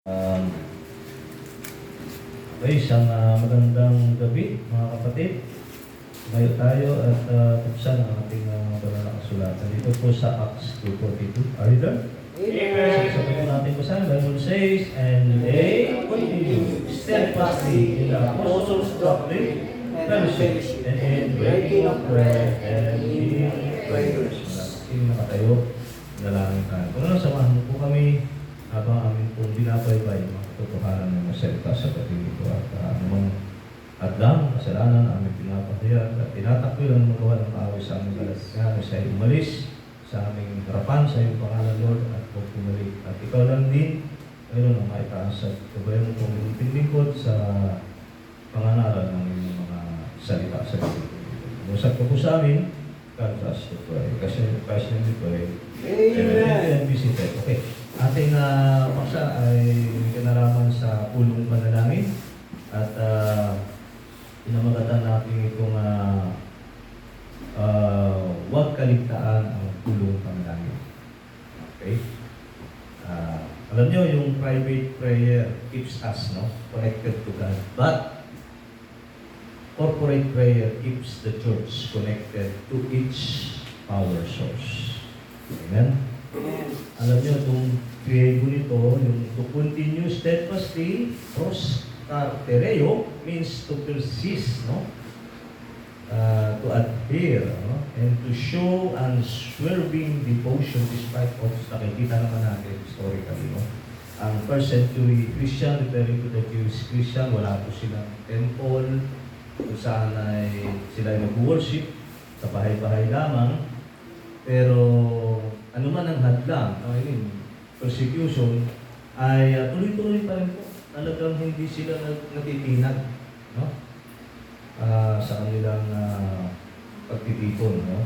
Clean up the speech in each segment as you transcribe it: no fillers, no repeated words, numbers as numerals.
Um, okay, isang magandang gabi mga kapatid. Tumayo tayo at buksan ang ating banal na kasulatan. Dito po sa Acts 2:42. Are you there? Amen. Sabi po natin po sa Bible says, and they continue steadfastly in the apostles' doctrine, fellowship, and in breaking of bread and in prayers. Sino nakatayo? Dalangin tayo. Kung ano, samahan mo po kami habang amin pong binabaybay mga katotohanan ng masalita sa dating ito at anumang hadlang, kasalanan, aming pinapahayag at tinatakwil ang magawa ng kaaway sa aming kalasyan sa iyo umalis sa aming harapan sa iyong pangalan, Lord, at huwag pumalik. At ikaw lang din, mayroon ang maitaas at kabayan mo pong pinlingkod sa panganalan ng iyong mga salita sa dating ito. Musap ko po sa amin, God bless you, pray. Kasi Christ name we pray. Amen. And visited. Okay. Ating paksa ay kinalaman sa pulong panalangin at pinamagatan natin itong huwag kaligtaan ang pulong panalangin. Okay? Alam nyo, yung private prayer keeps us connected to God. But corporate prayer keeps the church connected to each power source. Amen? Alam niyo, itong kriego nito, yung to continue steadfastly, proskartereo, means to persist, to adhere, and to show unswerving devotion despite of, nakikita naman natin historically, ang first century Christian, referring to the Jewish Christian, wala po silang temple, kung saan ay sila ay nag-worship sa bahay-bahay lamang. Pero ano man ang hadlang, persecution, ay tuloy-tuloy pa rin po. Talagang hindi sila natitinag sa kanilang pagtitipon.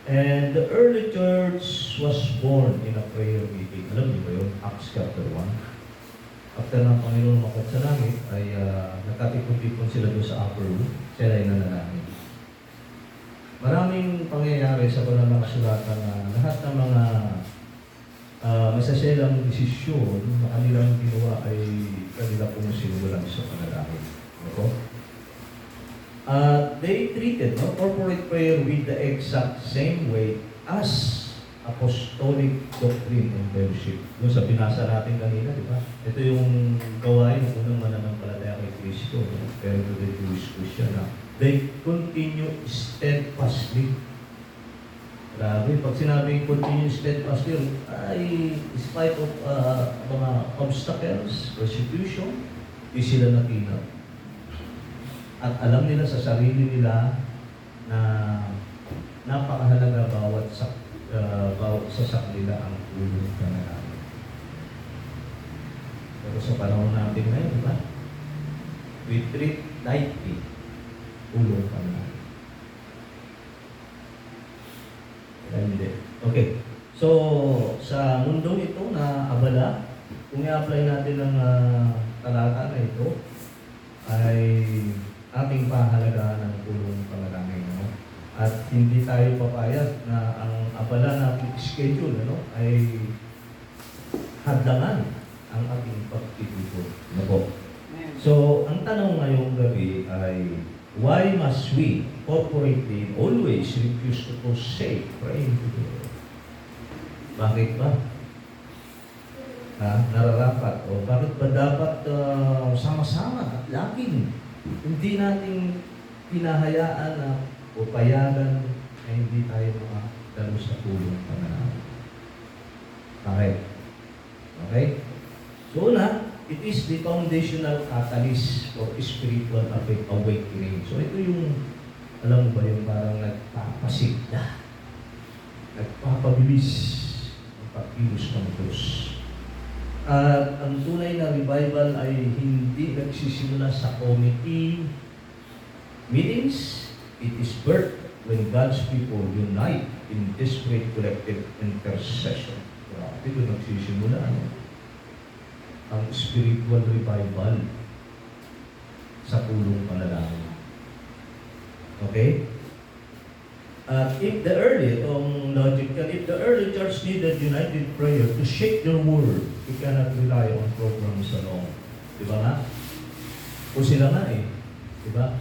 And the early church was born in a prayer meeting. Alam niyo ba yun? Acts chapter 1. After ng Panginoon makat sa langit, ay nakatipon-tipon sila doon sa upper room. Sila ay nanalangin. Maraming pangyayari sa banal na kasulatan na lahat ng mga masaselang desisyon na kanilang ginawa ay kanila pong sinulan sa panalangin. They treated corporate prayer with the exact same way as apostolic doctrine and fellowship. Doon sa binasa natin kanina, di ba? Ito yung gawain ng unang mananampalataya kay Kristo, pero to the Jewish Christian na they continue steadfastly. Grabe, pag sinabing continue steadfastly, ay despite of mga obstacles, persecution, di sila natinag. At alam nila sa sarili nila na napakahalaga bawat sa kanila ang tulong ka na namin. Pero sa panahon natin ngayon, di ba? We treat lightly tulong ka na namin. Hindi. Okay. So, sa mundong ito na abala, kung i-apply natin ang talata na ito, ay ating pahalagahan ng tulong panalangin. At hindi tayo papayag na ang abala na schedule ay hadlangan ang ating pagtitipon. So, ang tanong ngayong gabi ay, why must we corporately always refuse to forsake praying to God? Bakit ba? Nararapat? O bakit ba dapat sama-sama at laging hindi natin pinahayaan na o payagan na hindi tayo makadalo sa tulong panalangin? Bakit? Okay? So una, it is the foundational catalyst for spiritual awakening. So ito yung, alam mo ba, yung parang nagpapasigla, nagpapabilis ang pagkilos ng Diyos. At ang tunay na revival ay hindi nagsisimula sa committee meetings. It is birth when God's people unite in desperate collective intercession. Grabe, doon nagsisimula, ang spiritual revival sa pulong panalangin. Okay? At if the early, itong logical, if the early church needed united prayer to shake their world, we cannot rely on programs alone. Di ba nga? O sila nga eh. Di ba?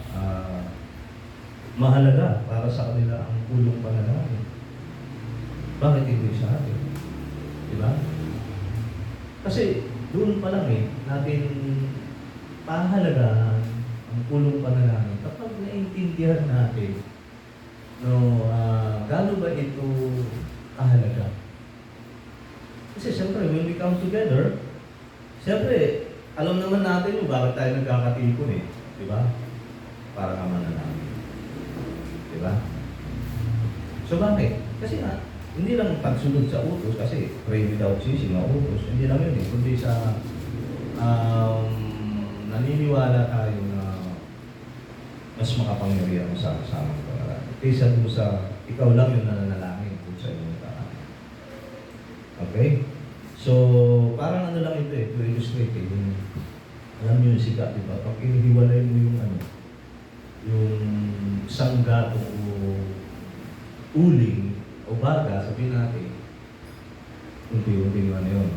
Mahalaga para sa kanila ang pulong panalangin. Bakit hindi sa atin? Di ba? Kasi doon pa lang eh, natin pahalagahan ang pulong panalangin kapag naintindihan natin gaano ba ito kahalaga. Kasi siyempre, when we come together, siyempre, alam naman natin yung bakit tayo nagkakatipon eh. Di ba? Para ka manalangin. Di ba? So bakit? Kasi nga, hindi lang pagsunod sa utos, kasi pray without ceasing, mga utos. Hindi lang yun eh, kundi sa naniniwala tayo na mas makapangyarihan sa kasama ko. Kaysa doon sa ikaw lang yung nananalangin kung sa inyong taan. Okay? So, parang ano lang ito eh, to illustrate eh. Yung, alam niyo yung sikat, di ba? Pag inihiwalay mo yung yung sangga o uling o baga, sabihin natin, unti-unti ano yun.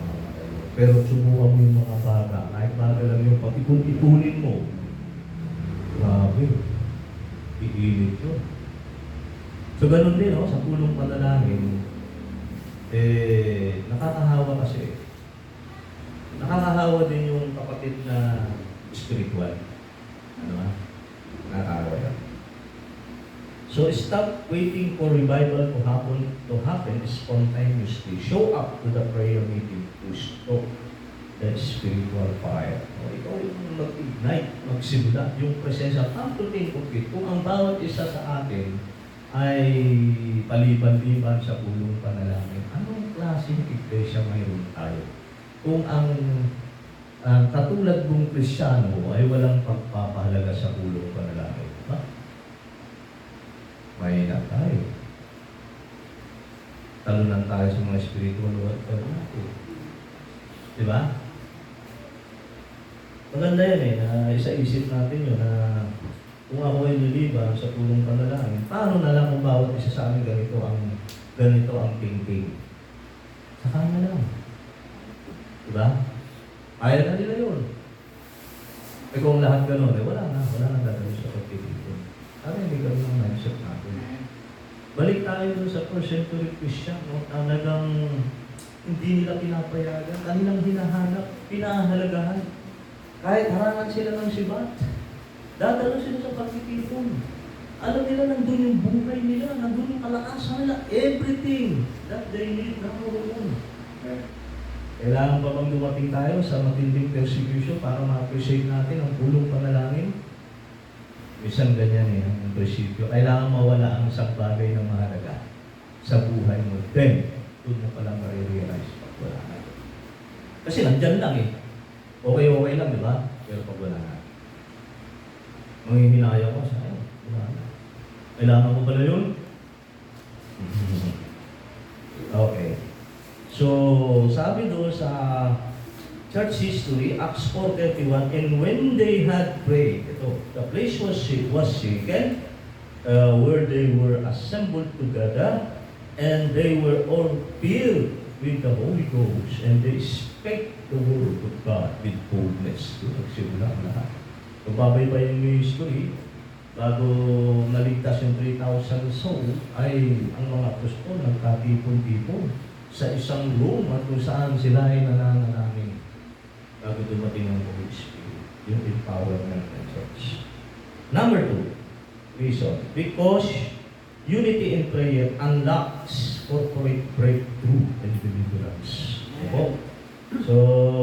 Pero subukan mo yung mga baga. Kahit baga lang yung pag-ipunin mo. Grabe. Iinit yun. So, ganun din, no? Sa pulong panalangin, nakakahawa kasi. Nakakahawa din yung kapatid na spiritual. Ano ba? Nakakahawa yan. So, stop waiting for revival to happen spontaneously. Show up to the prayer meeting to stoke the spiritual fire. O, ikaw yung mag-ignite, magsimula, yung presensya. Come to think of it, kung ang bawat isa sa atin ay paliban-liban sa pulong panalangin, anong klaseng iglesia mayroon tayo? Kung ang katulad mong Kristyano ay walang pagpapahalaga sa pulong panalangin, ba? Mahina tayo. Talunan tayo sa mga spiritual warfare natin. Di ba? Maganda yan eh, na isa-isip natin yun na kung ako ay niliban sa pulong panalangin, paano na lang kung bawat isa sa amin ganito ang thinking? Saka na lang. Diba? Kaya na nila yun. Eh kung lahat gano'n, wala na gagawin sa pagtitipon. Sabi, hindi kami ng mindset natin. Balik tayo dun sa first century Christian, no? Talagang hindi nila pinapayagan, kanilang hinahanap, pinahalagahan. Kahit harangan sila ng sibat, dadalo sila sa pagtitipon. Alam nila, nandun yung buhay nila, nandun yung kalakasan nila, everything that they need naroon. Kailangan pa bang dumating tayo sa matinding persecution para ma-appreciate natin ang pulong panalangin? Isang ganyan eh, ang prinsipyo. Kailangan mawala ang isang bagay ng mahalaga sa buhay mo. Then, doon mo palang marirealize pag wala na. Kasi nandyan lang eh. Okay lang, di ba? Pero pag wala na. Manghihinaya ko sa akin. Kailangan ko pala yun? Okay. So, sabi doon sa church history, Acts 4:31, and when they had prayed, the place was shaken, where they were assembled together, and they were all filled with the Holy Ghost, and they spake the word of God with boldness. Ito, nagsimula ang lahat. Kung babaybayin yung history, bago naligtas yung 3,000 soul, ay ang mga apostol nagkatipon-tipon sa isang room at kung saan sila ay nananalangin bago dumating ang Holy Spirit, yung empowerment ng church. Number 2, reason, because unity in prayer unlocks corporate breakthrough and deliverance. Okay? So,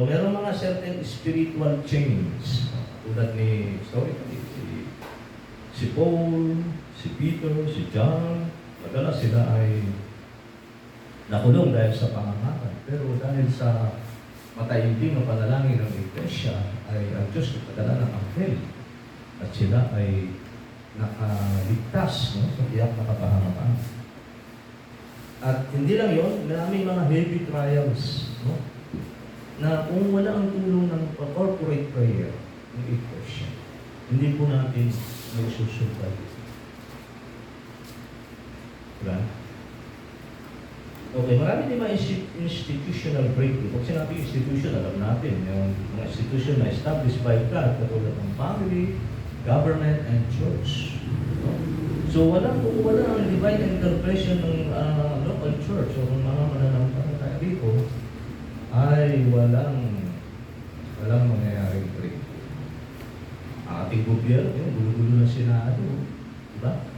meron mga certain spiritual chains. Tulad ni si Paul, si Peter, si John, madalas sila ay nakulong dahil sa pangangakal. Pero dahil sa mataimtim na panalangin ng Iglesia, ay ang Diyos nagpadala ng anghel. At sila ay nakaligtas, no, sa tiyak na kapahamakan. At hindi lang yun, maraming mga heavy trials, no, na kung wala ang tulong ng corporate prayer ng Iglesia, hindi po natin may susurvive. Diba? Okay, marami din mga institutional breakthrough. Pag sinabi institution, alam natin, yung mga institution na established by God, katulad ng family, government, and church. No? So, walang divine intervention ng local church o ng mga mananampalataya dito, ay walang mangyayaring breakthrough. Ang ating gobyerno, yung gulo-gulo ng Senado, diba?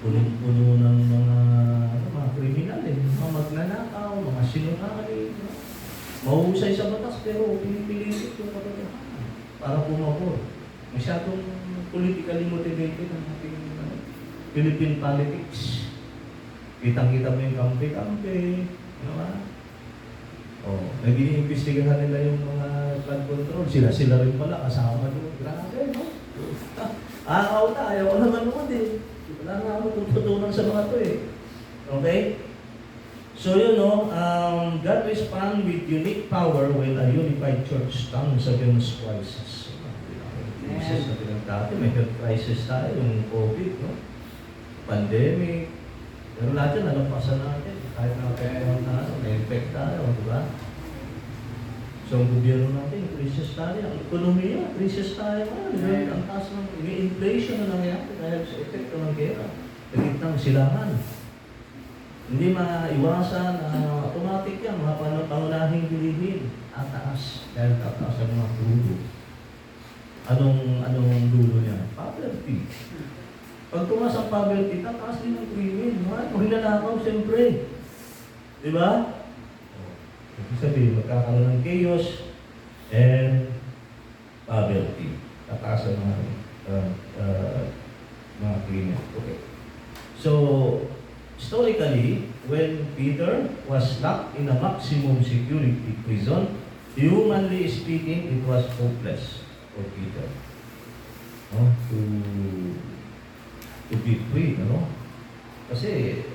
Puno-puno ng mga kriminal, mga magnanakaw, mga sinungaling, mahusay sa batas pero pinipilitit yung katotohanan para pumabor. Masyadong politically motivated ang ating Philippine politics. Kitang-kita mo yung kampi-kampi, may biniimbestigahan nila yung mga flood control. Sila rin pala, kasama doon. Grabe, no? Ayaw ko naman naman eh. Wala na ako tututunan sa mga to eh. Okay? So God respond with unique power when a unified church stands against crisis. Crisis na pinagdati, may health crisis tayo, yung COVID, no? Pandemic. Pero lahat yun, nalampasan natin. Kahit na na-infect tayo, di ba? So, ang gobyerno natin, crisis tayo. Ang ekonomiya, crisis tayo. Ang taas ng inflation na nangyayari dahil sa epekto ng gera. Nagitang silangan. Hindi maiwasan, automatic yan, mga pangunahing bilihin. Tataas, dahil tataas ang mga dulo. Anong dulo niya? Poverty. Pag tumas ang poverty, tataas din ang krimen. Kung hinanakaw, siyempre. Diba? Ibig sabihin, magkakaroon ng chaos and poverty. Tataas ang mga krimen. Okay. So, historically, when Peter was locked in a maximum security prison, humanly speaking, it was hopeless for Peter to be free, Kasi,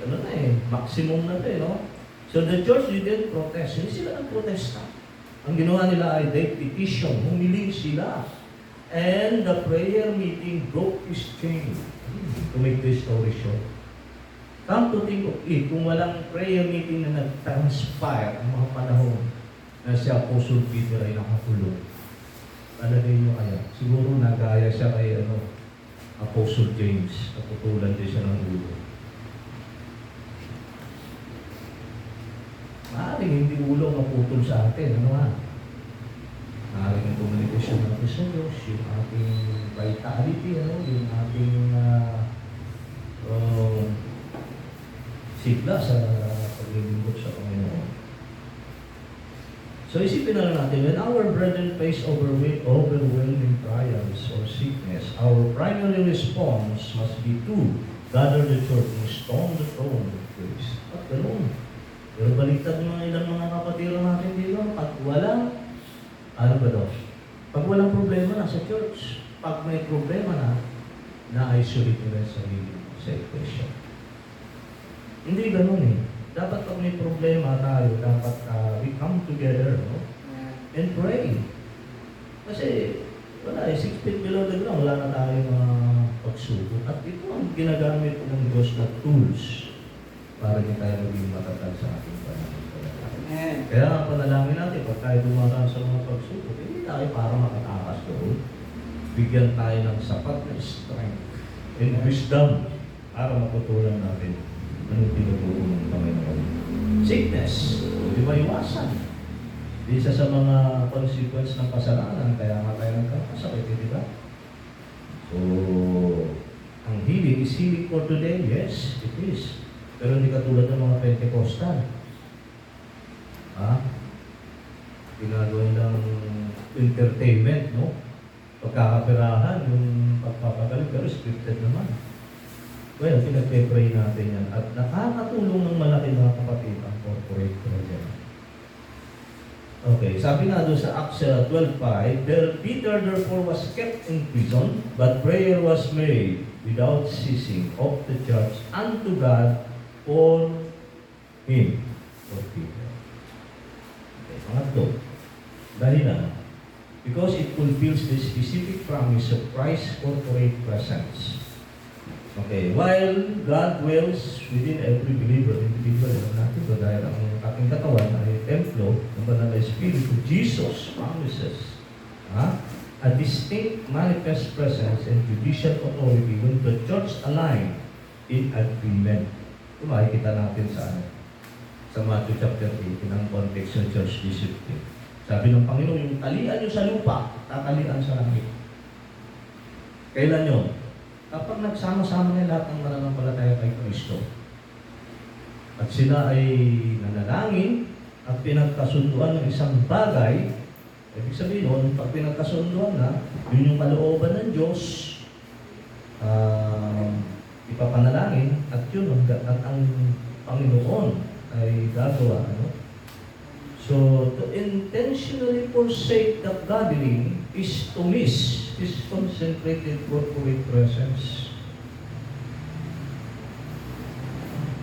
maximum na ito, no? So the church didn't protest. Hindi sila nag-protesta. Ang ginawa nila ay they petition, humiling sila. And the prayer meeting broke his chain. To make this story short. Come to think of it, kung walang prayer meeting na nag-transpire ang mga panahon na si Apostle Peter ay nakakulong, palagay nyo kaya, siguro nagaya siya kay Apostle James, naputulan din siya ng ulo. Maaaring hindi ulo maputol sa atin, maaaring ang komunikasyon natin sa Diyos, yung ating vitality, yung ating sigla sa paglilingkod sa Panginoon. So isipin na lang natin, when our brethren face overwhelming trials or sickness, our primary response must be to gather the church and storm the throne of grace. At ganoon. Pero baliktad mga ilang mga kapatira natin dito, pag walang, pag walang problema na sa church, pag may problema na-isolate nila sa sarili sa equation. Hindi ganun eh. Dapat pag may problema tayo, dapat we come together, and pray. Kasi, 6 feet below the ground, wala na tayong pagsubok. At ito ang ginagamit ng Diyos na tools para hindi tayo maging matatag sa ating pananampalataya. Kaya ang panalangin natin, pag tayo dumaraan sa mga pagsubok, hindi tayo para makatakas doon. Bigyan tayo ng sapat na strength and wisdom para matutunan natin anong tinuturo ng Panginoon. Sickness, di ba iwasan? Isa sa mga consequence ng kasalanan, kaya nga tayo nagkakasakit, di ba? So, ang healing is healing for today? Yes, it is. Pero hindi katulad ng mga Pentecostal. Ginagawa ng entertainment, no? Pagkakapirahan, yung pagpapagaling, pero scripted naman. Well, pinag-pray natin yan. At nakakatulong ng malaki mga kapatid ang corporate program. Okay, sabi nga doon sa Acts 12:5, Peter therefore was kept in prison, but prayer was made without ceasing of the church unto God for him. For Peter. Okay, pangatlo. Dahil na, because it fulfills the specific promise of Christ's corporate presence. Okay, while God dwells within every believer, individual, alam natin ba, dahil ang ating katawan ay templo ng banal na Espiritu, Jesus promises a distinct manifest presence and judicial authority when the church align in agreement. Ito makikita natin sa Matthew chapter 8, ng context ng church discipline. Sabi ng Panginoon, yung talian nyo sa lupa, tatalian sa langit. Kailan yun? Kapag nagsama-sama na lahat ng mananampalataya kay Kristo at sila ay nanalangin at pinagkasunduan ng isang bagay, ibig sabihin nun, pag pinagkasunduan na, yun yung kalooban ng Diyos, ipapanalangin, at yun, at ang Panginoon ay gagawa. So, to intentionally forsake the gathering is to miss His concentrated corporate presence.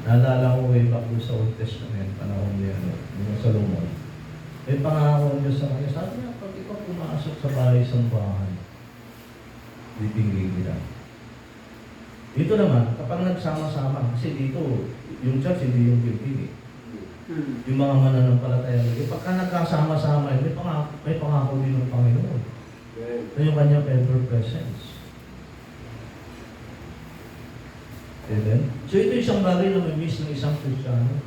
Naalala ko way back sa Old Testament, panahon niya, yung Solomon. May pangako niya sa kanya, sabi niya, pag ikaw pumasok sa bahay-sambahan, bibingin kita. Dito naman, kapag nagsama-sama, kasi dito, yung church, hindi yung building. Yung mga mananampalataya, pagka nagkasama-sama, may pangako din ng Panginoon. Ito yung kanyang ever presence. Amen? So ito isang bagay na may miss ng isang Kristiyano.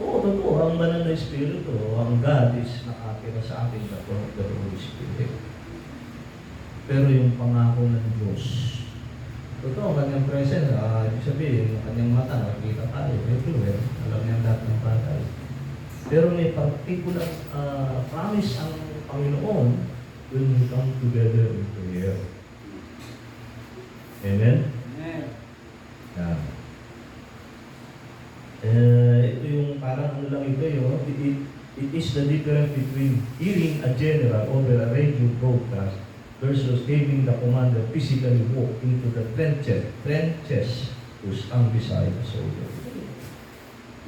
Oo, totoo. Ang banal na Espiritu, ang God is nakatira sa atin, the Holy Spirit. Pero yung pangako ng Diyos, totoo, ang kanyang presence, ibig sabihin, yung kanyang mata, nakikita tayo, everywhere, alam niya lahat ng bagay. Pero may particular promise ang Panginoon when we come together in prayer. Amen? Amen. Yeah. Ito yung parang ano lang ito yun, it is the difference between hearing a general over a radio broadcast versus giving the commander physically walk into the trenches to stand beside the soldier.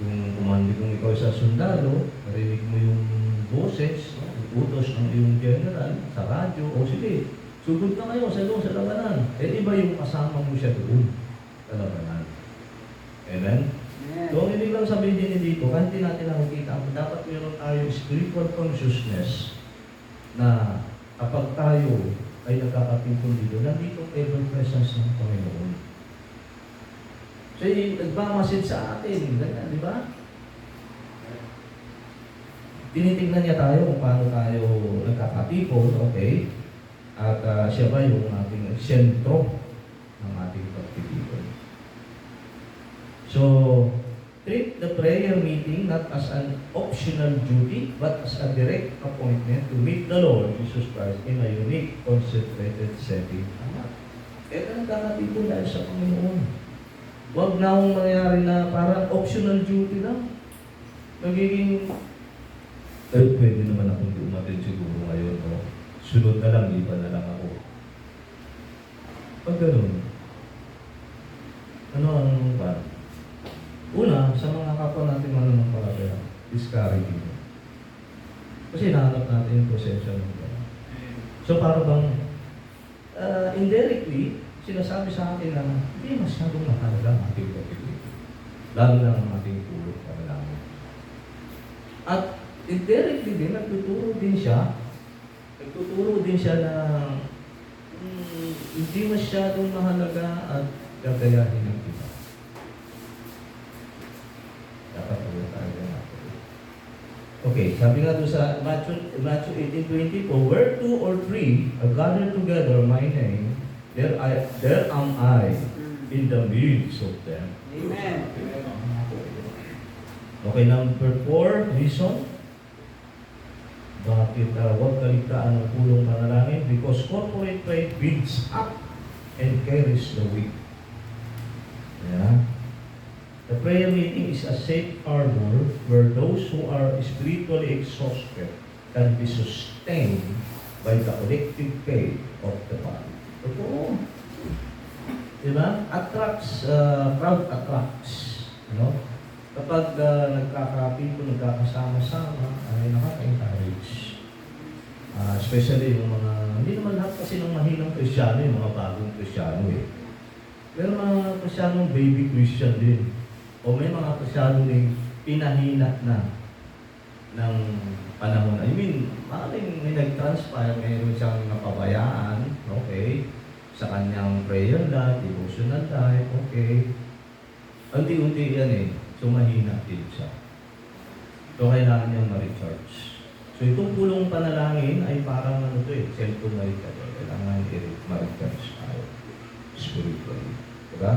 Yung commander, kung ikaw sa sundalo, narinig mo yung boses, utos ng iyong general sa radyo, o sige, sugod na kayo sa labanan. Iba yung kasama mo siya doon sa labanan. Amen? So, ang ibig lang sabihin din dito, kahit hindi natin nakikita, dapat meron tayong spiritual consciousness na kapag tayo ay nagkakatipon dito, nandito ever presence ng Panginoon. So, nagmamasid sa atin, ganyan, di ba? Tinitingnan niya tayo kung paano tayo nagkakatipon, okay? At siya ba yung ating sentro ng ating pagtitipon. So, treat the prayer meeting not as an optional duty, but as a direct appointment to meet the Lord Jesus Christ in a unique, concentrated setting. Ito nagkakatipon dahil sa Panginoon. Huwag na akong mangyari na parang optional duty lang. Magiging, pwede naman akong umatin siguro ngayon. No? Sunod na lang, iba na lang ako. Pag ganun, ano ang ba? Una, sa mga kapwa natin mananampalataya, discouraging. Kasi nahanap natin yung proseso ng Panginoon. So para bang, indirectly, sinasabi sa atin na hindi masyadong mahalaga ang ating pagpipili. Lalo na ang ating pulot para lang. At indirectly din, nagtuturo din siya na hindi masyadong mahalaga at gagayahin ng iba. Dapat ulit tayo natin. Okay, sabi nga doon sa Matthew 18:20, where 2 or 3 are gathered together my name, there am I in the midst of them. Amen. Okay, number 4, reason. Bakit huwag kaligtaan ng pulong panalangin? Because corporate pride builds up and carries the weight. Yeah. The prayer meeting is a safe harbor where those who are spiritually exhausted can be sustained by the collective faith of the body. Totoo. Diba? Crowd attracts. Kapag nagkakapito, nagkakasama-sama, ay nakaka-encourage. Especially yung mga, hindi naman lahat kasi ng mahinang Kristyano, yung mga bagong Kristyano eh. Meron mga Kristiyanong baby Christian din. O may mga Kristiyanong din pinahina na ng panahon. I mean, maaaring may nag-transpire, mayroon siyang napabayaan, okay, sa kanyang prayer life, devotional life, okay. Unti-unti yan eh, so mahina din siya. So kailangan niyang ma-recharge. So itong pulong panalangin ay parang ano to eh, self-to-night ka. Kailangan ma-recharge tayo spiritually. Diba?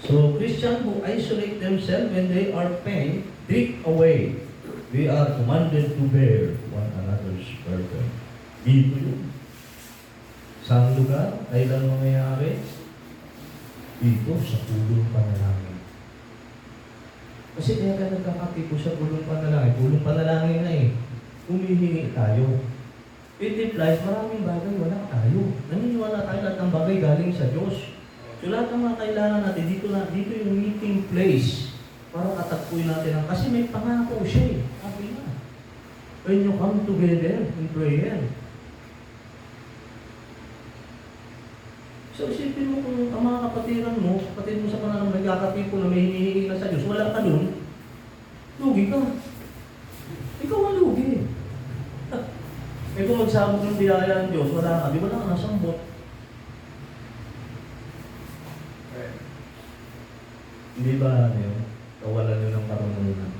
So Christians who isolate themselves when they are pain, drift away. We are commanded to bear one another's burden. Dito yun. Saan lugar? Kailan mangyayari? Dito sa pulong panalangin. Kasi kaya ka nagkakatipo sa pulong panalangin. Pulong panalangin na eh. Humihingi tayo. In life, maraming bagay wala tayo. Naniniwala tayo lahat ng bagay galing sa Diyos. So lahat ng mga kailangan natin, dito yung meeting place para katagpuin natin ang, kasi may pangako siya eh. Sabi na. When you come together in prayer. So isipin mo kung ang mga kapatiran mo, kapatid mo sa pananang nagkakatipo na may hinihingi na sa Diyos, wala ka dun, lugi ka. Ikaw ang lugi. Eh kung magsabog ng biyaya ng Diyos, wala ka, di wala ka nasambot. Hindi ba ano yun? Kawalan nyo ng karunungan.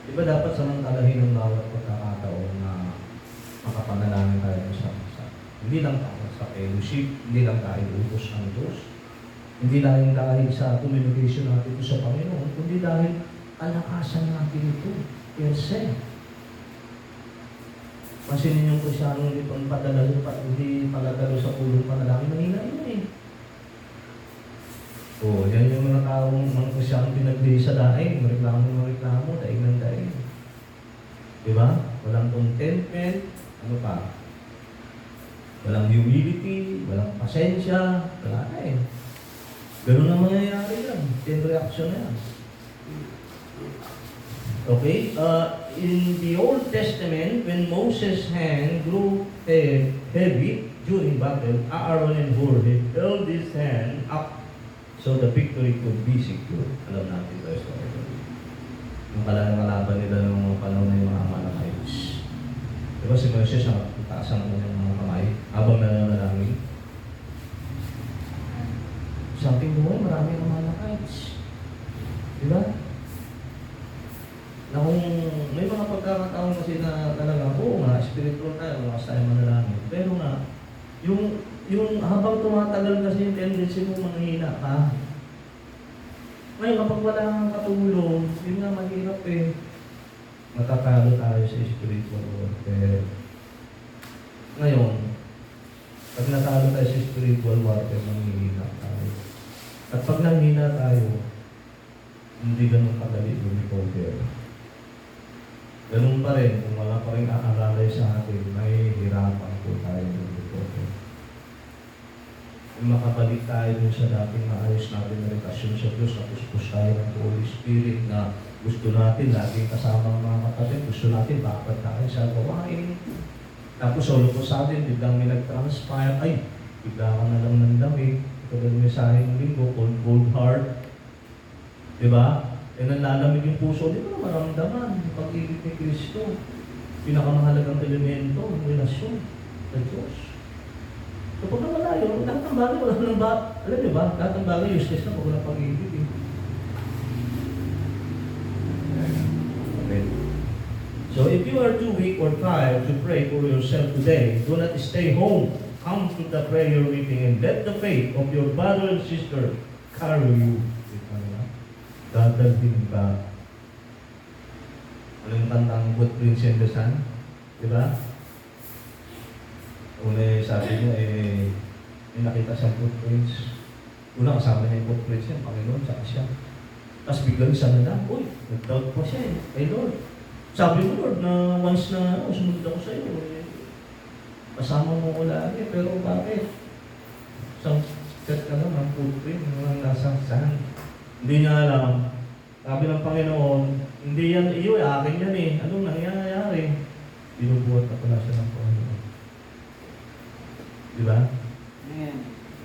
Di ba dapat samantalahin ng bawat pagkakataon na makapanalangin tayo sa isa? Hindi lang para sa fellowship, hindi lang dahil utos ng Diyos, hindi lang dahil sa communication natin ito sa Panginoon, kundi dahil kalakasan natin ito, per se. Pansinin yung Kristiyano hindi paladalo sa pulong panalangin, mahina yun eh. O, yan yung mga taong mga Kristiyano pinagbili sa daing, reklamo, daing ng daing. Diba? Walang contentment, ano pa? Walang humility, walang pasensya, wala na eh. Ganun ang mangyayari yan. Chain reaction na yan. Okay? In the Old Testament, when Moses' hand grew heavy during battle, Aaron and Hur held his hand up so the victory could be secure. Alam natin ito. Yung kalaban nila ng mga panahon na yung mga Amalekites. Diba si Moses ang taas ang kanyang mga kamay habang nananalangin. Sa ating buhay, maraming Amalekites. Diba? Na kung may mga pagkakataon kasi na talaga, oo nga, spiritual tayo, mga tayo manalangin. Pero nga, yung habang tumatagal kasi yung tendency mo manghina ka. Ngayon, kapag wala kang katulong, yun nga mahirap eh. Matatalo tayo sa spiritual warfare. Ngayon, pag natalo tayo sa spiritual warfare, manghihina tayo. At pag nanghina tayo, hindi ganun kadali recover. Ganun pa rin, kung wala pa rin aalalay sa atin, may hirapan po tayo recover. Kung makabalik tayo dun sa dating maayos natin na relasyon sa Diyos, napuspos tayo ng Holy Spirit na gusto natin, laging kasama ang mga kapatid, gusto natin, bakit tayo sa gawain. Tapos solo po sa atin, biglang may nag-transpire, ay, bigla ka na lang ng dami. Ito ba yung mensahe ng linggo, cold heart. Diba? E nanlalamig yung puso, di ba maramdaman yung pag-ibig ni Kristo. Pinakamahalagang elemento ng relasyon sa Diyos. So pag nawala yun, lahat ng bagay, wala nang ba, alam niyo ba, lahat ng bagay useless na pag walang pag-ibig eh. Okay. So if you are too weak or tired to pray for yourself today, do not stay home. Come to the prayer meeting and let the faith of your brother and sister carry you. Dadalhin ka. Ano yung kantang Footprints in the Sun? Diba? Una sabi niya, may nakita siyang footprints. Una kasama niya yung footprints niya, Panginoon, saka siya. Tapos biglang isa na lang, uy, nag-doubt pa siya eh, kay Lord. Sabi mo, Lord, na once na sumunod ako sa iyo, kasama mo ko lagi, pero bakit? Isang set ka lang ng footprint, yung nasa saan. Hindi niya alam. Sabi ng Panginoon, hindi yan iyo, akin yan eh. Anong nangyayari? Binubuhat na pala siya ng Panginoon. Diba? Amen.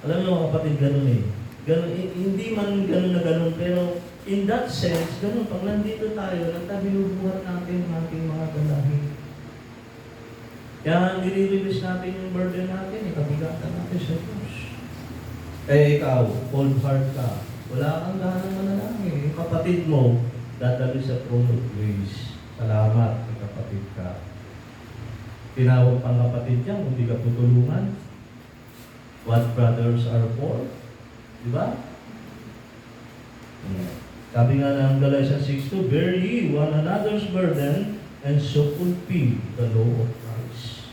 Alam mo mga kapatid, ganun eh. Ganun, hindi man ganun na ganun, pero in that sense, ganun, pag nandito tayo, nagtabinubuhat natin ang ating mga dalahin. Kaya nire-release natin yung burden natin, ikabigatan natin sa Diyos. Eh ikaw, cold heart ka, wala kang gahanang manalangin. Yung kapatid mo, dadali sa throne of grace. Salamat, may kapatid ka. Tinawag pang kapatid yan, kung di ka tutulungan. What brothers are for? Di ba? Sabi nga ng Galatians 6:2, bear ye one another's burden and so fulfill the law of Christ.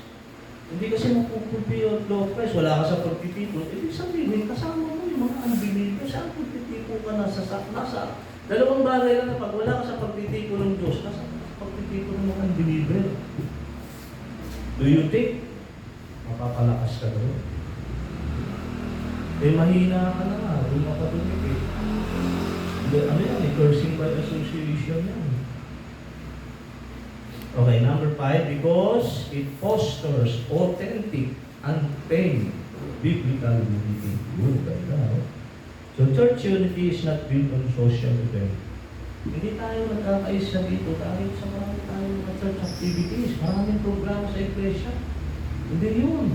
Hindi kasi mapupulfill yung law of Christ, wala ka sa pagtitipon. Ibig sabihin, kasama mo yung mga unbelievers. Saan pagtitipon ka nasa dalawang bagay lang na pag wala ka sa pagtitipon ng Diyos, nasa pagtitipon ng mga unbeliever. Do you think mapapalakas ka doon? Eh, mahina ka na nga. Doon ka dumikit. Ano yan eh? Cursing by association yan. Okay, number 5, because it fosters authentic, untamed, biblical unity. Yun, ganda. No? So, church unity is not built on social event. Hindi tayo nagkakaisa dito dahil sa marami tayong mga church activities, maraming programa sa iglesia. Hindi yun.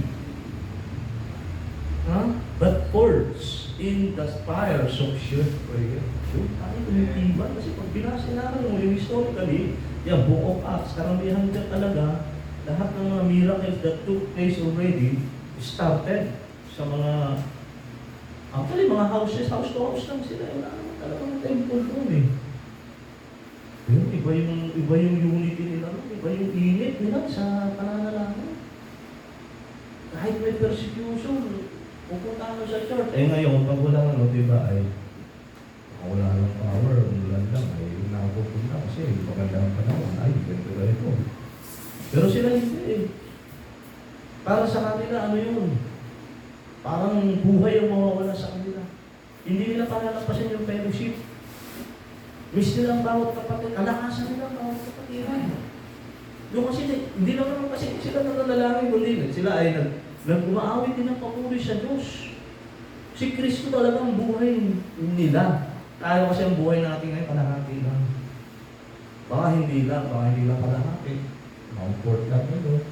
But words in the fires of shared prayer. Yun tayo tumitiban kasi pag binasa namin yung historically, yung Book of Acts, karamihan dyan talaga, lahat ng mga miracles that took place already started sa mga actually mga house to house lang sila. Wala naman talagang temple doon eh. Yun, iba yung unity nila, iba yung init nila sa pananalangin. Kahit may persecution, pupunta ka sa church. Eh ngayon, pag walang diba ay wala lang power, ulan lang, ay nakapupunta kasi magandang panahon, ay ganito ba ito. Pero sila hindi eh. Para sa kanila, ano yun? Parang buhay ang mawawala sa kanila. Hindi nila palalapasin yung fellowship. Miss nila ang bawat kapatid, kalakasan nila ang bawat kapatiran. Yung kasi, hindi lang naman kasi sila nananalangin, kundi sila ay nag-umaawit din ng papuri sa Diyos. Si Kristo talaga ang buhay nila. Tayo kasi ang buhay natin ngayon, kalahati lang. Baka hindi lang kalahati. Comfort lang ito.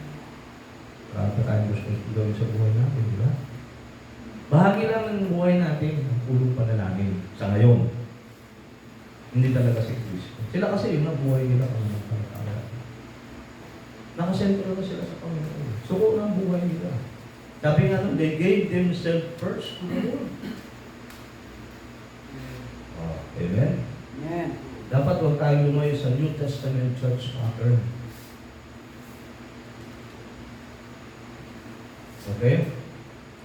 Marami tayong gusto gawin sa buhay natin, di ba? Bahagi lang ng buhay natin, ang pulong panalangin sa ngayon. Hindi talaga si Kristo. Sila kasi yun ang buhay nila ang magpapalala. Nakasentro na sila sa Panginoon. Suko na ang buhay nila. Sabi nga nun, they gave themselves first to the Lord. Amen? Amen. Dapat huwag tayo lumayo sa New Testament church pattern. Okay?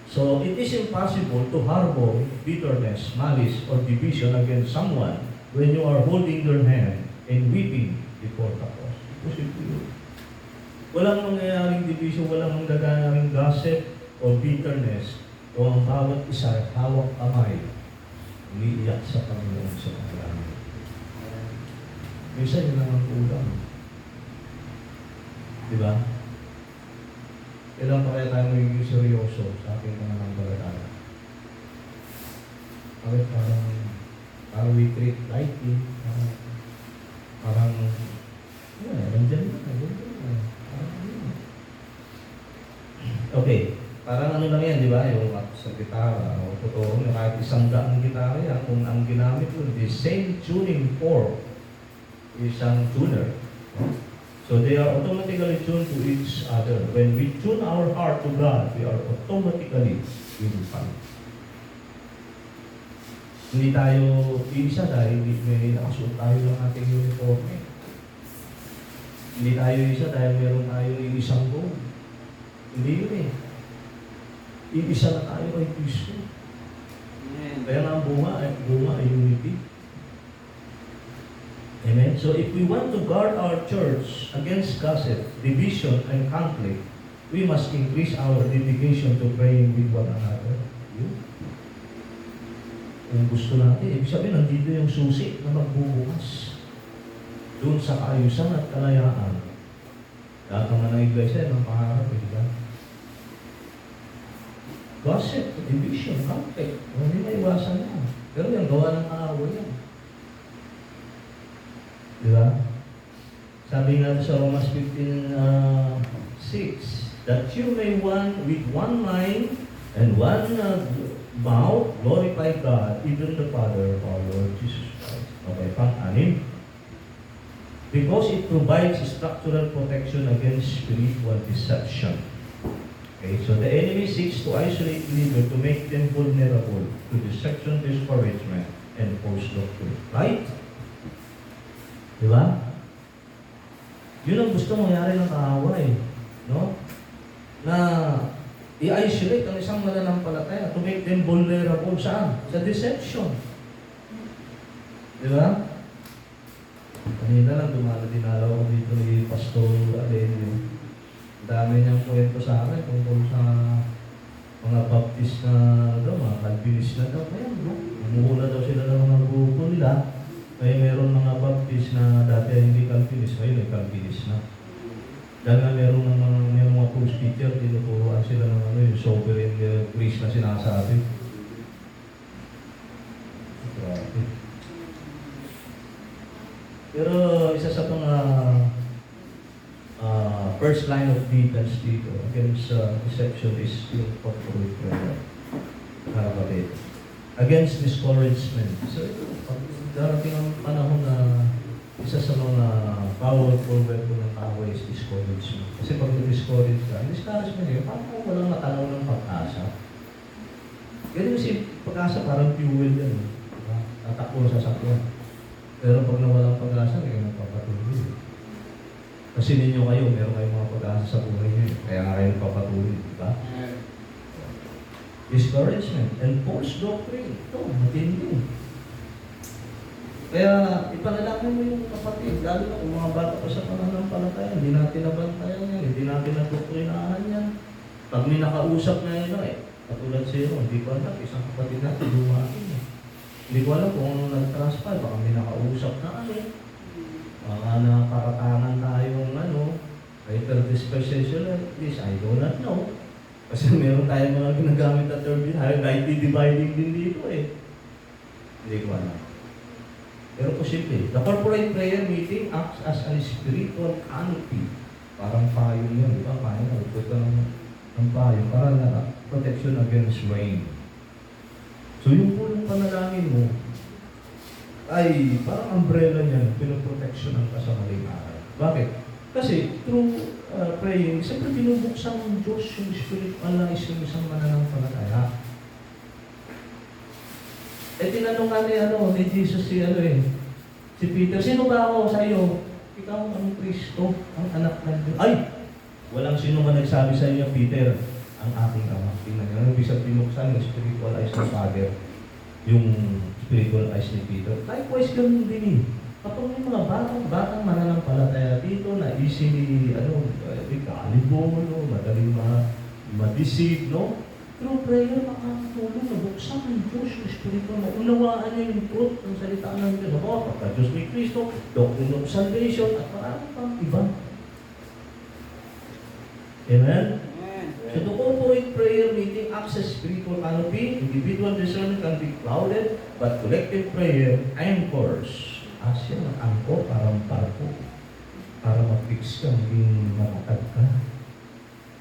So, it is impossible to harbor bitterness, malice, or division against someone when you are holding their hand and weeping before the cross. Imposible yun. Walang mangyayaring division, walang manggagayaring gossip o bitterness o ang bawat isa hawak kamay, umiiyak sa Panginoon sa paglalang. Minsan yun lang ang kulang. Diba? Kailan pa kaya tayo magiging seryoso sa ating mga nanggalataya? Bakit parang we treat lightly, parang nandyan na. Okay, parang ano lang yan, di ba? Yung sa gitara, o totoo na kahit isang daang gitara yan, kung ang ginamit mo, the same tuning fork, isang tuner. So they are automatically tuned to each other. When we tune our heart to God, we are automatically unified. Hindi tayo iisa dahil may nakasuot tayo ng ating uniform. Hindi tayo isa dahil meron tayo isang goal. Hindi yun eh. Iisa na tayo kay Kristo. Kaya nga ang bunga ay unity. Amen? So if we want to guard our church against gossip, division, and conflict, we must increase our dedication to praying with one another. Kung gusto natin, ibig sabihin, nandito yung susi na magbubukas doon sa kaayusan at kalayaan. Lahat naman ng iglesia, ng pangarap, di ba? gossip, division, conflict. Hindi maiwasan yan. Pero yung gawa ng kaaway yan. Di ba? Sabi nga sa Romans 15:6, that you may with one mind and one mouth glorify God, even the Father of our Lord Jesus Christ. Okay, pang-anim. Because it provides structural protection against spiritual deception. Okay, so the enemy seeks to isolate believers to make them vulnerable to deception, discouragement, and false doctrine. Right? Di ba? Yun ang gusto mangyari ng kaaway. No? Na i-isolate ang isang mananampalataya to make them vulnerable saan? Sa deception. Di ba? Kanina lang dinalaw ko dito ni Pastor Alenio. Dami niyang kwento sa akin tungkol sa mga Baptist na mga Calvinist na daw. Kaya umuuna daw sila ng mga grupo nila. Kaya meron mga Baptist na dati hindi Calvinist, ngayon ay Calvinist na. Dahil nga meron mga false teacher, tinuturuan sila ng yung sovereign grace na sinasabi. Grabe. Pero isa sa mga first line of defense dito against deception is yung corporate prayer. Kapatid. Against discouragement. So, darating ang panahon na isa sa mga powerful weapon ng kaaway is discouragement. Kasi pag discourage ka, discouragement yun, parang walang natanaw ng pag-asa. Ganun si pag-asa parang fuel yan. Tatakbo sa sakyan. Pero pag nawalang pag-asa, kayo nagpapatuloy. Kasi ninyo kayo, meron kayong mga pag-asa sa buhay nyo. Kaya nga kayo nagpapatuloy, di ba? Discouragement and false doctrine. Ito, matindi. Kaya ipanalangin mo yung kapatid, lalo na kung mga bata pa sa pananampalataya, hindi natin nabantayan yan, hindi natin natutrinahan yan. Pag may nakausap na yun, katulad sa'yo, hindi ko alam, isang kapatid natin, dumating. Hindi ko alam kung ano nag-transfer, baka may nakausap na baka nakaratangan tayong writer specialist, I do not know. Kasi meron tayong mga ginagamit na term din, rightly dividing din dito Hindi ko alam. Pero posible. The corporate prayer meeting acts as a spiritual canopy. Parang payong yun, di ba? Payong, nagput ka ng payong para na protection against rain. So yung pulong panalangin mo, ay parang umbrella niya, pinoproteksyonan ka sa maling araw. Bakit? Kasi through praying, siyempre binubuksan ng Diyos yung spiritual na yung isang mananampalataya. Tinanong nga ni Jesus si Peter, sino ba ako sa iyo? Ikaw ang Kristo, ang anak ng Diyos. Ay! Walang sino man nagsabi sa iyo, Peter, ang aking ama. Tingnan nyo, bisag binuksan yung spiritual eyes ng Father, yung spiritual eyes ni Peter. Likewise, ganun din Patong yung mga batang mananampalataya dito na easily, kalibon, madaling ma-deceive, no? Through prayer, makakatulong na buksan ng Diyos yung spiritual. Maunawaan niya yung truth ng salita ng Diyos. Pagka-Diyos ni Kristo, doctrine of salvation, at marami pang iba. Amen? So the corporate prayer meeting acts as spiritual canopy. Individual discernment can be clouded, but collective prayer anchors. Asya ng angkor para barko. Para mag-fix ka, maging matatag ka.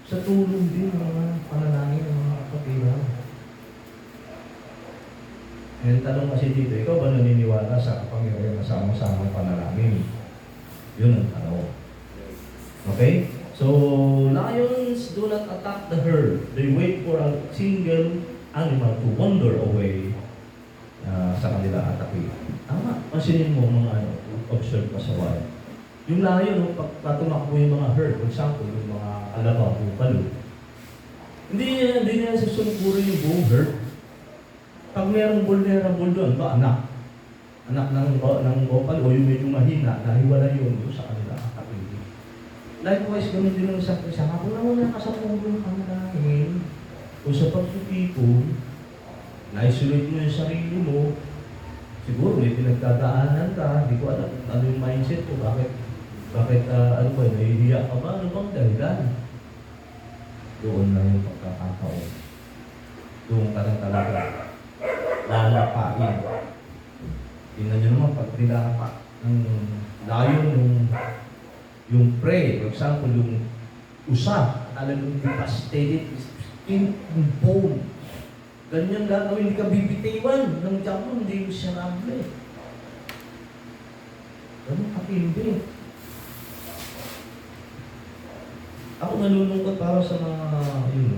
Sa tulong din ng mga panalangin ng mga kapatiran. Ngayon tanong kasi dito, ikaw ba naniniwala sa kapangyarihan na sama-samang panalangin? Yun ang tanong. Okay? So, lions do not attack the herd. They wait for a single animal to wander away sa kanila atake. Tama. Pansinin mo mga observe ka sa wild. Yung lion, pag tumakbo yung mga herd, for example, yung mga alaba, bupalo, hindi niya susunurin yung buong herd. Pag mayroong vulnerable doon, anak ng bupalo, o yung medyo mahina, nahiwala yun sa kanila atake. Likewise, ganoon din ang isang isa. Kung naman ka sa puno ang dahil, o sa pagtutipon, na-isolate mo yung sarili mo, siguro may pinagdadaanan ka, hindi ko alam ano yung mindset ko, bakit nahihiya ka ba? Ano bang dahilan? Doon na yung pagkakataon. Doon ka na talaga lalapain. Tingnan nyo naman, pag nilapa ng layon yung prey, for example, yung usa, talagang devastated, in bone. Ganyan gagawin, hindi ka bibitiwan ng tiyan, hindi mo siya nabli. Ganun katindi. Ako nalulungkot para sa mga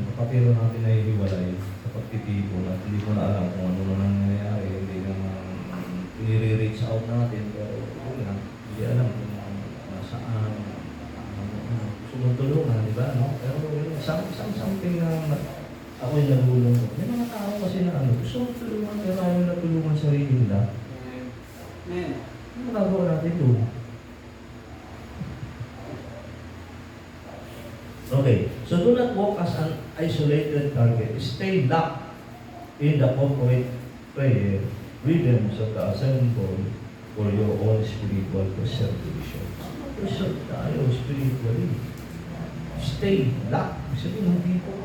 kapatiro natin na hihiwalay sa pagtitipon at hindi ko na alam kung ano na nangyayari. Hindi naman nire-reach out natin, pero yun nga, hindi alam kung nasaan, gusto mong tulungan, di ba? No? Pero yun, something na ako'y nalulungkot. May mga tao kasi na gusto mong tulungan, pero ayaw na tulungan sarili nila. Amen. Ano magagawa natin doon? Okay, so do not walk as an isolated target. Stay locked in the corporate prayer rhythms of the assembly for your own spiritual preservation. Preserve tayo spiritually. Stay locked. Sabihin, hindi po.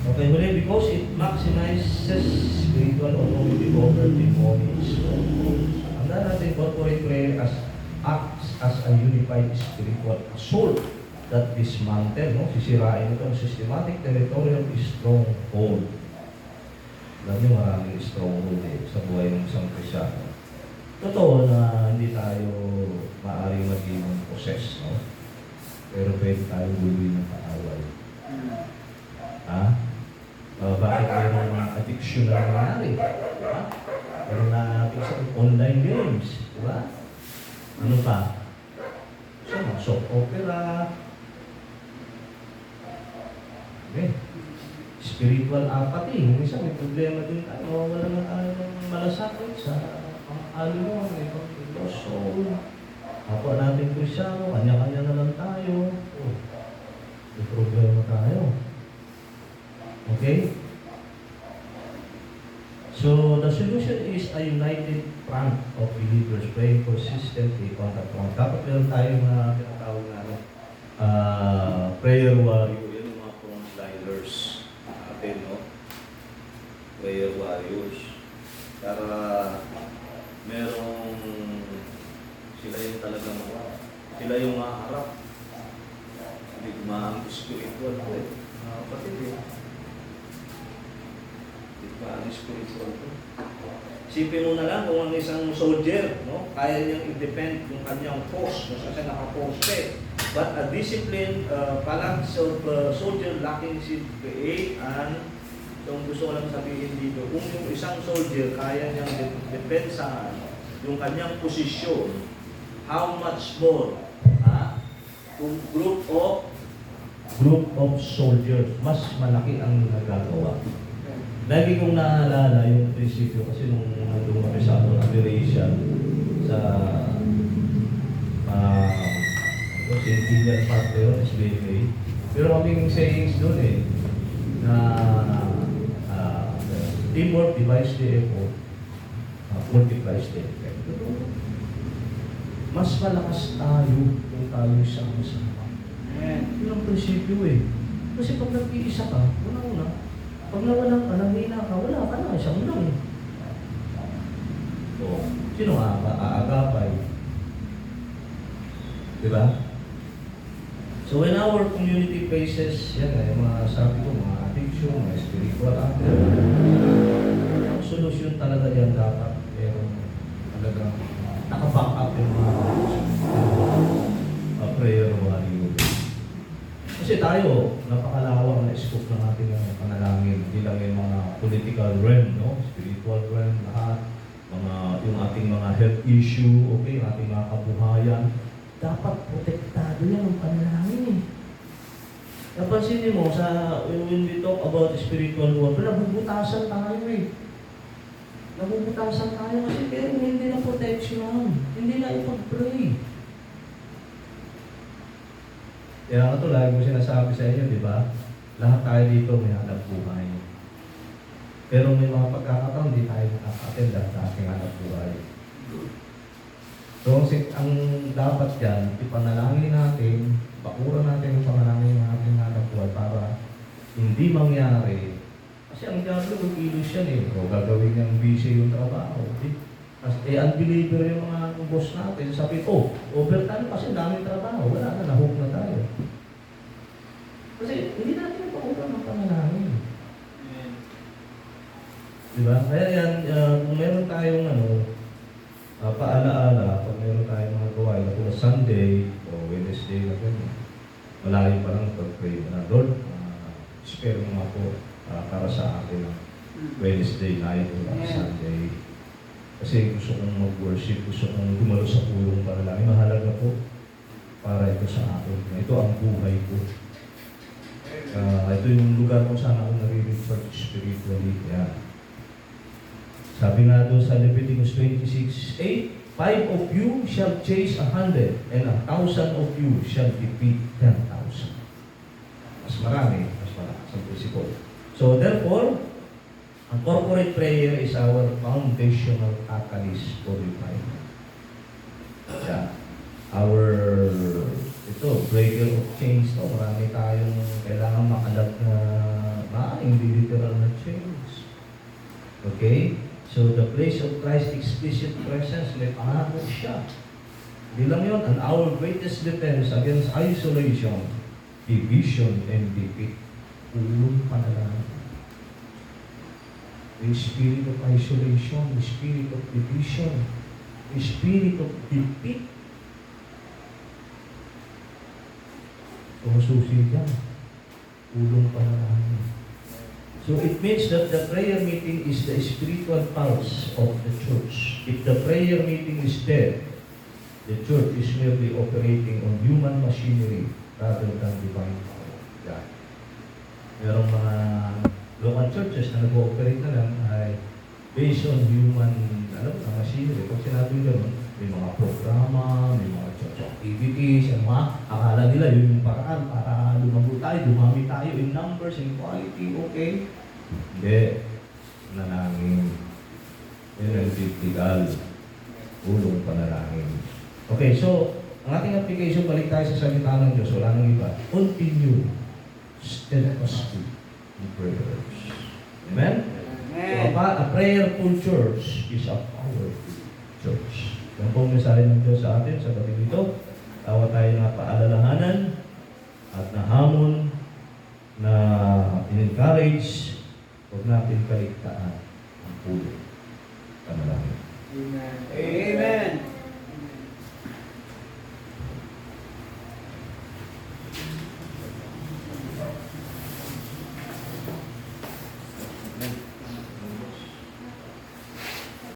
Okay, muli, because it maximizes spiritual autonomy over demonic strongholds. Ang natin corporate prayer acts as a unified spiritual assault that dismantle, no? Sisirain itong systematic territorial stronghold. Alam niyo, maraming stronghold sa buhay ng isang Kristyano. Totoo na hindi tayo maaaring maging possess, no? Pero pwede tayo guluhin ng kaaway. Ha? Bakit mayroong mga addiction na nangyari? Diba? Meron na sa online games. Diba? Ano pa? So, soap opera. Okay. Spiritual apathy. Yung isa may problema din tayo. Wala na tayo ng malasakit sa pang-alon, may pang-soul. Ako natin Kristyano, kanya-kanya na lang tayo. Oh, may problema tayo. Okay? So, the solution is a united front of believers praying consistently on the front. Dapat meron tayong tinatawag na prayer warrior. Yan yung mga frontliners natin, no? Prayer warriors. Para merong sila yung talagang sila yung maharap. Hindi kumaang spiritual ko eh. Kapatid eh. Ang spiritual ko. Isipin mo na lang kung ang isang soldier, no, kaya niyang i-defend yung kanyang post, kung saan nakaposte. But a disciplined balance of soldier lacking self-create and kung gusto ko lang sabihin dito, kung yung isang soldier kaya niyang depensahan yung kanyang posisyon, how much more kung group of soldiers, mas malaki ang nagagawa. Lagi kong naalala yung prinsipyo kasi nung nandun kami sa operation sa Centennial Park yun, SBA. Pero kaming sayings doon eh, na teamwork divides the effort, multiplies the effect. Mas malakas tayo kung tayo sama-sama. Yun ang prinsipyo eh. Kasi pag nag-iisa ka, una-una, pag nawalan ka, nanghina ka, wala ka na, isang lang. So, sino aagapay? Diba? So, when our community faces, yan nga, yung mga sabi ko, mga addiction, mga spiritual anger, ang solusyon talaga yan dapat, pero talagang nakaback up yung mga prayer warrior. Kasi tayo, napakalawak na scope ng ating panalangin. Hindi lang yung mga political realm, no? Spiritual realm, lahat. Yung ating mga health issue, okay, yung ating mga kabuhayan. Dapat protektado yan ang panalangin eh. Napansinin mo, when we talk about spiritual warfare, nabubutasan tayo eh. Nabubutasan tayo kasi kaya hindi na protection, hindi na ipag-pray. Kaya nga ito, lagi ko sinasabi sa inyo, di ba? Lahat tayo dito may hanap buhay. Pero may mga pagkakataon, hindi tayo nakaka-attend at ating hanap buhay. So, ang dapat yan, ipanalangin natin Pakuran natin yung panalangin ng ating anak buhay para hindi mangyari. Kasi ang diablo, mag-ilos yan eh. O gagawin niyang busy yung trabaho. Unbeliever yung mga boss natin. Sabi, overtime kasi daming trabaho. Wala na, nahook na tayo. Kasi hindi natin pakuran ng panalangin. Diba? Kaya yan, kung meron tayong paalaala, pag meron tayong mga gawain, na kung Sunday o Wednesday na ganyan, malayo pa lang pag-pray na, Lord, spare mo nga po para sa akin ng Wednesday night o Sunday. Kasi gusto kong mag-worship, gusto kong gumalo sa pulong para lang. Mahalaga po para ito sa akin. Ito ang buhay ko. Ito yung lugar kung saan ako nare-recharge spiritually. Yeah. Sabi nga doon sa Leviticus 26:8, 5 of you shall chase 100, and 1,000 of you shall defeat 10,000. Mas marami sa principle. So therefore, ang corporate prayer is our foundational catalyst for revival. Yeah. Breaker of chains to. Marami tayong kailangan makalag na hindi literal na chains. Okay? So the place of Christ's explicit presence, may pangako siya. Hindi lang yun, and our greatest defense against isolation, division, and defeat. Ulong panalangin. The spirit of isolation, the spirit of division, the spirit of defeat. Sumususi dyan. Ulong panalangin. So it means that the prayer meeting is the spiritual pulse of the church. If the prayer meeting is dead, the church is merely operating on human machinery rather than divine power. Yeah. Merong mga local churches na nag-ooperate na lang ay based on human machinery. Pag sinabi gano'n, may mga programa, may mga church activities, ang mga akala nila yun yung paraan para lumago tayo, dumami tayo in numbers, in quality, okay? Hindi. Nanangin. Yun ang critical. Ulong panalangin. Okay, so, ang ating application, balik tayo sa salita ng Diyos. Wala nang iba. Continue. Steadfastly in prayers. Amen? So, a prayerful church is a powerful church. Yan pong mensahe ng Diyos sa atin sa gabi dito. Tawa tayo na paalalahanan at nahamon na in-encourage, huwag natin kaligtaan ang pulo. Panalangin. Amen.